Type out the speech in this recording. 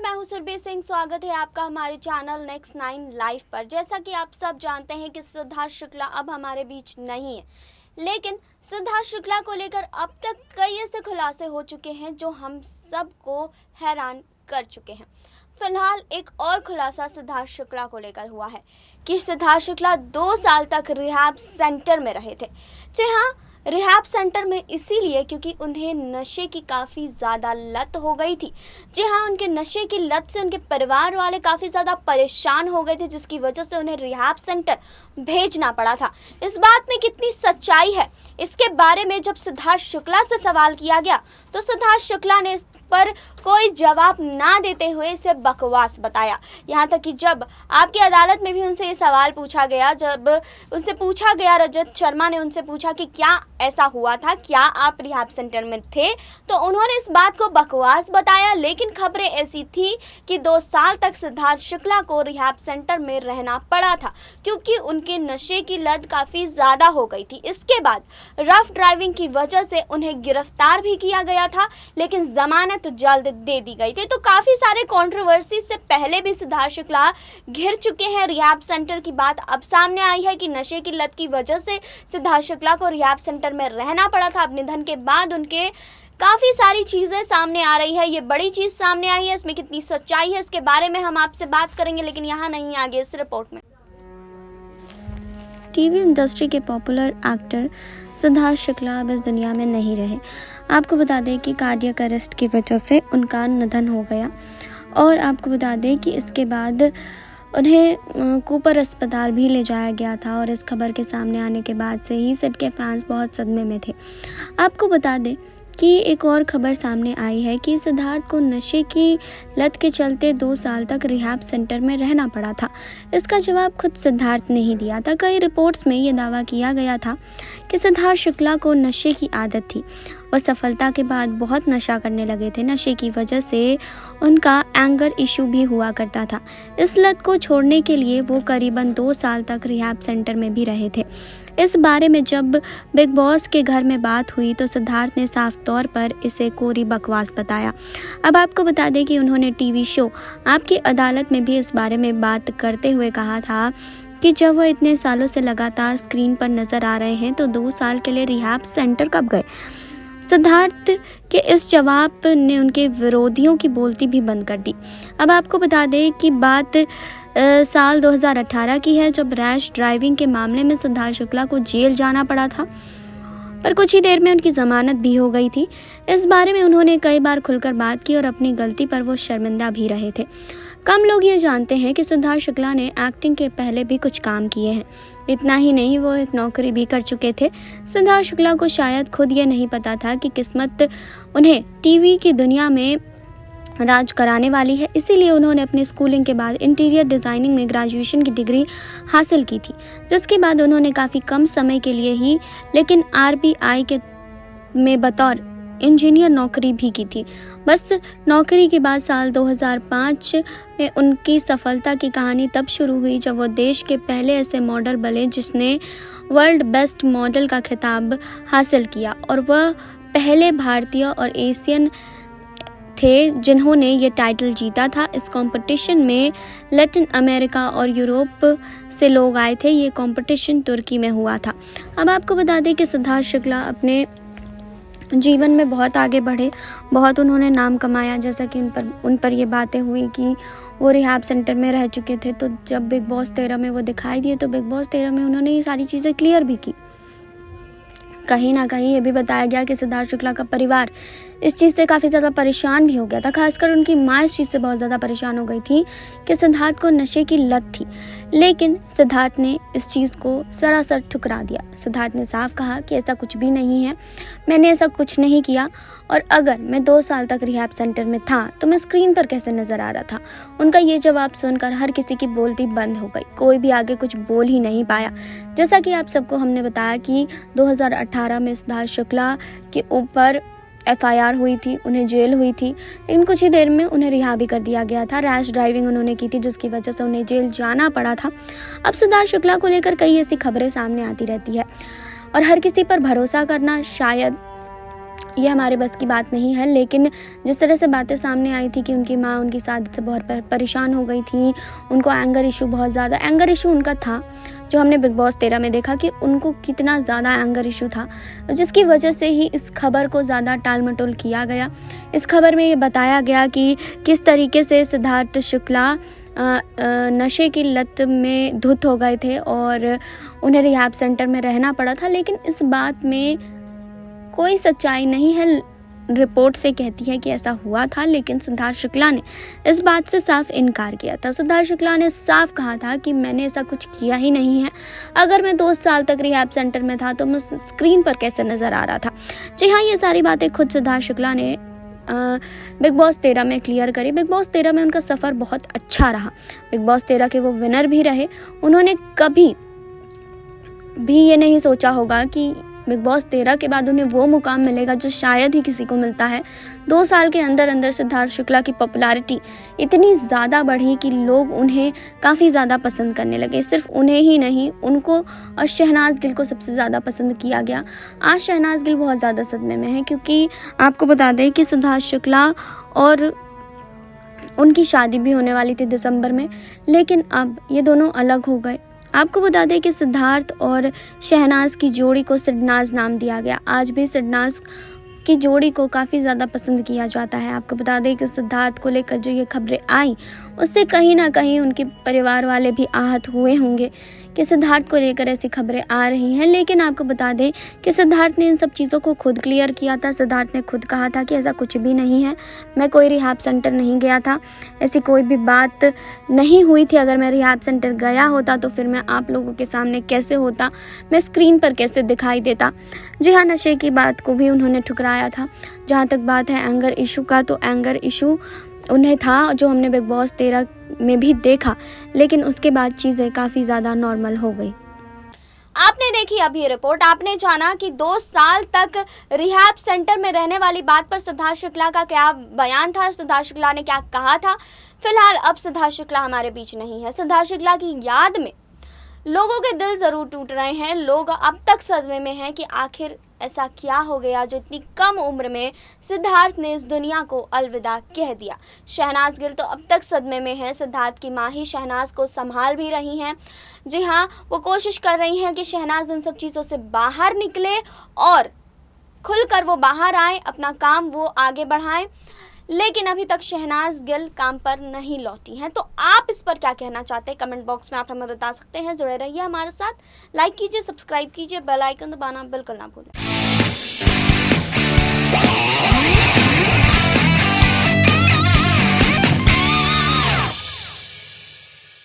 मैं हूं सुरभि सिंह। स्वागत है आपका हमारे चैनल नेक्स्ट 9 लाइव पर। जैसा कि आप सब जानते हैं कि सिद्धार्थ शुक्ला अब हमारे बीच नहीं है, लेकिन सिद्धार्थ शुक्ला को लेकर अब तक कई ऐसे खुलासे हो चुके हैं जो हम सबको हैरान कर चुके हैं। फिलहाल एक और खुलासा सिद्धार्थ शुक्ला को लेकर हुआ है कि सिद्धार्थ शुक्ला 2 साल तक रिहैब सेंटर में रहे थे। जी हाँ, रिहैब सेंटर में इसीलिए क्योंकि उन्हें नशे की काफ़ी ज़्यादा लत हो गई थी। जी हाँ, उनके नशे की लत से उनके परिवार वाले काफ़ी ज़्यादा परेशान हो गए थे, जिसकी वजह से उन्हें रिहैब सेंटर भेजना पड़ा था। इस बात में कितनी सच्चाई है, इसके बारे में जब सिद्धार्थ शुक्ला से सवाल किया गया तो सिद्धार्थ शुक्ला ने इस पर कोई जवाब ना देते हुए इसे बकवास बताया। यहाँ तक कि जब आपकी अदालत में भी उनसे ये सवाल पूछा गया, जब उनसे पूछा गया, रजत शर्मा ने उनसे पूछा कि क्या ऐसा हुआ था, क्या आप रिहैब सेंटर में थे, तो उन्होंने इस बात को बकवास बताया। लेकिन खबरें ऐसी थी कि 2 साल तक सिद्धार्थ शुक्ला को रिहैब सेंटर में रहना पड़ा था क्योंकि उनके नशे की लत काफ़ी ज़्यादा हो गई थी। इसके बाद रफ ड्राइविंग की वजह से उन्हें गिरफ्तार भी किया गया था, लेकिन जमानत जल्द दे दी गई थी। तो काफ़ी सारे कंट्रोवर्सी से पहले भी सिद्धार्थ शुक्ला घिर चुके हैं। रिहैब सेंटर की बात अब सामने आई है कि नशे की लत की वजह से सिद्धार्थ शुक्ला को रिहैब सेंटर में रहना पड़ा था। अब निधन के बाद उनके काफ़ी सारी चीज़ें सामने आ रही है। ये बड़ी चीज़ सामने आई है, इसमें कितनी सच्चाई है इसके बारे में हम आपसे बात करेंगे, लेकिन यहाँ नहीं, आगे इस रिपोर्ट में। टीवी इंडस्ट्री के पॉपुलर एक्टर सिद्धार्थ शुक्ला अब इस दुनिया में नहीं रहे। आपको बता दें कि कार्डियक अरेस्ट की वजह से उनका निधन हो गया और आपको बता दें कि इसके बाद उन्हें कूपर अस्पताल भी ले जाया गया था और इस खबर के सामने आने के बाद से ही सिड के फैंस बहुत सदमे में थे। आपको बता दें कि एक और खबर सामने आई है कि सिद्धार्थ को नशे की लत के चलते 2 साल तक रिहैब सेंटर में रहना पड़ा था। इसका जवाब खुद सिद्धार्थ ने ही दिया था। कई रिपोर्ट्स में ये दावा किया गया था कि सिद्धार्थ शुक्ला को नशे की आदत थी। वह सफलता के बाद बहुत नशा करने लगे थे। नशे की वजह से उनका एंगर इशू भी हुआ करता था। इस लत को छोड़ने के लिए वो करीबन 2 साल तक रिहैब सेंटर में भी रहे थे। इस बारे में जब बिग बॉस के घर में बात हुई तो सिद्धार्थ ने साफ तौर पर इसे कोरी बकवास बताया। अब आपको बता दें कि उन्होंने टीवी शो आपकी अदालत में भी इस बारे में बात करते हुए कहा था कि जब वह इतने सालों से लगातार स्क्रीन पर नजर आ रहे हैं तो 2 साल के लिए रिहैब सेंटर कब गए। सिद्धार्थ के इस जवाब ने उनके विरोधियों की बोलती भी बंद कर दी। अब आपको बता दें कि बात साल 2018 की है, जब रैश ड्राइविंग के मामले में सिद्धार्थ शुक्ला को जेल जाना पड़ा था, पर कुछ ही देर में उनकी जमानत भी हो गई थी। इस बारे में उन्होंने कई बार खुलकर बात की और अपनी गलती पर वो शर्मिंदा भी रहे थे। कम लोग ये जानते हैं कि सिद्धार्थ शुक्ला ने एक्टिंग के पहले भी कुछ काम किए हैं। इतना ही नहीं, वो एक नौकरी भी कर चुके थे। सिद्धार्थ शुक्ला को शायद खुद ये नहीं पता था कि किस्मत उन्हें टीवी की दुनिया में राज कराने वाली है। इसीलिए उन्होंने अपनी स्कूलिंग के बाद इंटीरियर डिज़ाइनिंग में ग्रेजुएशन की डिग्री हासिल की थी, जिसके बाद उन्होंने काफ़ी कम समय के लिए ही लेकिन RBI में बतौर इंजीनियर नौकरी भी की थी। बस नौकरी के बाद साल 2005 में उनकी सफलता की कहानी तब शुरू हुई जब वो देश के पहले ऐसे मॉडल बने जिसने वर्ल्ड बेस्ट मॉडल का खिताब हासिल किया, और वह पहले भारतीय और एशियन थे जिन्होंने ये टाइटल जीता था। इस कंपटीशन में लैटिन अमेरिका और यूरोप से लोग आए थे। ये कंपटीशन तुर्की में हुआ था। अब आपको बता दें कि सिद्धार्थ शुक्ला अपने जीवन में बहुत आगे बढ़े, बहुत उन्होंने नाम कमाया। जैसा कि उन पर ये बातें हुई कि वो रिहैब सेंटर में रह चुके थे, तो जब बिग बॉस 13 में वो दिखाई दिए तो बिग बॉस 13 में उन्होंने ये सारी चीज़ें क्लियर भी की। कहीं ना कहीं ये भी बताया गया कि सिद्धार्थ शुक्ला का परिवार इस चीज़ से काफ़ी ज़्यादा परेशान भी हो गया था। खासकर उनकी माँ इस चीज़ से बहुत ज़्यादा परेशान हो गई थी कि सिद्धार्थ को नशे की लत थी, लेकिन सिद्धार्थ ने इस चीज़ को सरासर ठुकरा दिया। सिद्धार्थ ने साफ कहा कि ऐसा कुछ भी नहीं है, मैंने ऐसा कुछ नहीं किया, और अगर मैं 2 साल तक रिहैब सेंटर में था तो मैं स्क्रीन पर कैसे नज़र आ रहा था। उनका ये जवाब सुनकर हर किसी की बोलती बंद हो गई, कोई भी आगे कुछ बोल ही नहीं पाया। जैसा कि आप सबको हमने बताया कि 2018 में सिद्धार्थ शुक्ला के ऊपर FIR हुई थी, उन्हें जेल हुई थी, लेकिन कुछ ही देर में उन्हें रिहा भी कर दिया गया था। रैश ड्राइविंग उन्होंने की थी, जिसकी वजह से उन्हें जेल जाना पड़ा था। अब सिद्धार्थ शुक्ला को लेकर कई ऐसी खबरें सामने आती रहती है और हर किसी पर भरोसा करना शायद ये हमारे बस की बात नहीं है, लेकिन जिस तरह से बातें सामने आई थी कि उनकी माँ उनकी शादी से बहुत परेशान हो गई थी, उनको एंगर इशू बहुत ज़्यादा एंगर इशू उनका था, जो हमने बिग बॉस 13 में देखा कि उनको कितना ज़्यादा एंगर इशू था, जिसकी वजह से ही इस खबर को ज़्यादा टाल मटोल किया गया। इस खबर में ये बताया गया कि किस तरीके से सिद्धार्थ शुक्ला नशे की लत में धुत हो गए थे और उन्हें रिहैब सेंटर में रहना पड़ा था, लेकिन इस बात में कोई सच्चाई नहीं है। रिपोर्ट से कहती है कि ऐसा हुआ था, लेकिन सिद्धार्थ शुक्ला ने इस बात से साफ इनकार किया था। सिद्धार्थ शुक्ला ने साफ कहा था कि मैंने ऐसा कुछ किया ही नहीं है। अगर मैं 2 साल तक रिहैब सेंटर में था तो मैं स्क्रीन पर कैसे नज़र आ रहा था। जी हाँ, ये सारी बातें खुद सिद्धार्थ शुक्ला ने बिग बॉस 13 में क्लियर करी। बिग बॉस 13 में उनका सफ़र बहुत अच्छा रहा। बिग बॉस 13 के वो विनर भी रहे। उन्होंने कभी भी ये नहीं सोचा होगा कि बिग बॉस 13 के बाद उन्हें वो मुकाम मिलेगा जो शायद ही किसी को मिलता है। 2 साल के अंदर अंदर सिद्धार्थ शुक्ला की पॉपुलैरिटी इतनी ज़्यादा बढ़ी कि लोग उन्हें काफ़ी ज़्यादा पसंद करने लगे। सिर्फ उन्हें ही नहीं, उनको और शहनाज गिल को सबसे ज़्यादा पसंद किया गया। आज शहनाज गिल बहुत ज़्यादा सदमे में है, क्योंकि आपको बता दें कि सिद्धार्थ शुक्ला और उनकी शादी भी होने वाली थी दिसंबर में, लेकिन अब ये दोनों अलग हो गए। आपको बता दें कि सिद्धार्थ और शहनाज की जोड़ी को सिडनाज नाम दिया गया। आज भी सिडनाज की जोड़ी को काफ़ी ज़्यादा पसंद किया जाता है। आपको बता दें कि सिद्धार्थ को लेकर जो ये खबरें आई, उससे कहीं ना कहीं उनके परिवार वाले भी आहत हुए होंगे कि सिद्धार्थ को लेकर ऐसी खबरें आ रही हैं। लेकिन आपको बता दें कि सिद्धार्थ ने इन सब चीज़ों को खुद क्लियर किया था। सिद्धार्थ ने खुद कहा था कि ऐसा कुछ भी नहीं है, मैं कोई रिहैब सेंटर नहीं गया था, ऐसी कोई भी बात नहीं हुई थी। अगर मैं रिहैब सेंटर गया होता तो फिर मैं आप लोगों के सामने कैसे होता, मैं स्क्रीन पर कैसे दिखाई देता। जी हाँ, नशे की बात को भी उन्होंने ठुकराया था। जहाँ तक बात है एंगर इशू का, तो एंगर इशू उन्हें था, जो हमने बिग बॉस 13 में भी देखा, लेकिन उसके बाद चीज़ें काफ़ी ज़्यादा नॉर्मल हो गई। आपने देखी अभी रिपोर्ट, आपने जाना कि 2 साल तक रिहैब सेंटर में रहने वाली बात पर सिद्धार्थ शुक्ला का क्या बयान था, सिद्धार्थ शुक्ला ने क्या कहा था। फिलहाल अब सिद्धार्थ शुक्ला हमारे बीच नहीं है। सिद्धार्थ शुक्ला की याद में लोगों के दिल ज़रूर टूट रहे हैं। लोग अब तक सदमे में हैं कि आखिर ऐसा क्या हो गया जो इतनी कम उम्र में सिद्धार्थ ने इस दुनिया को अलविदा कह दिया। शहनाज गिल तो अब तक सदमे में है। सिद्धार्थ की माँ ही शहनाज को संभाल भी रही हैं। जी हाँ, वो कोशिश कर रही हैं कि शहनाज इन सब चीज़ों से बाहर निकले और खुलकर वो बाहर आए, अपना काम वो आगे बढ़ाएं। लेकिन अभी तक शहनाज गिल काम पर नहीं लौटी हैं। तो आप इस पर क्या कहना चाहते हैं, कमेंट बॉक्स में आप हमें बता सकते हैं। जुड़े रहिए हमारे साथ, लाइक कीजिए, सब्सक्राइब कीजिए, बेल आइकन दबाना बिल्कुल ना भूलें।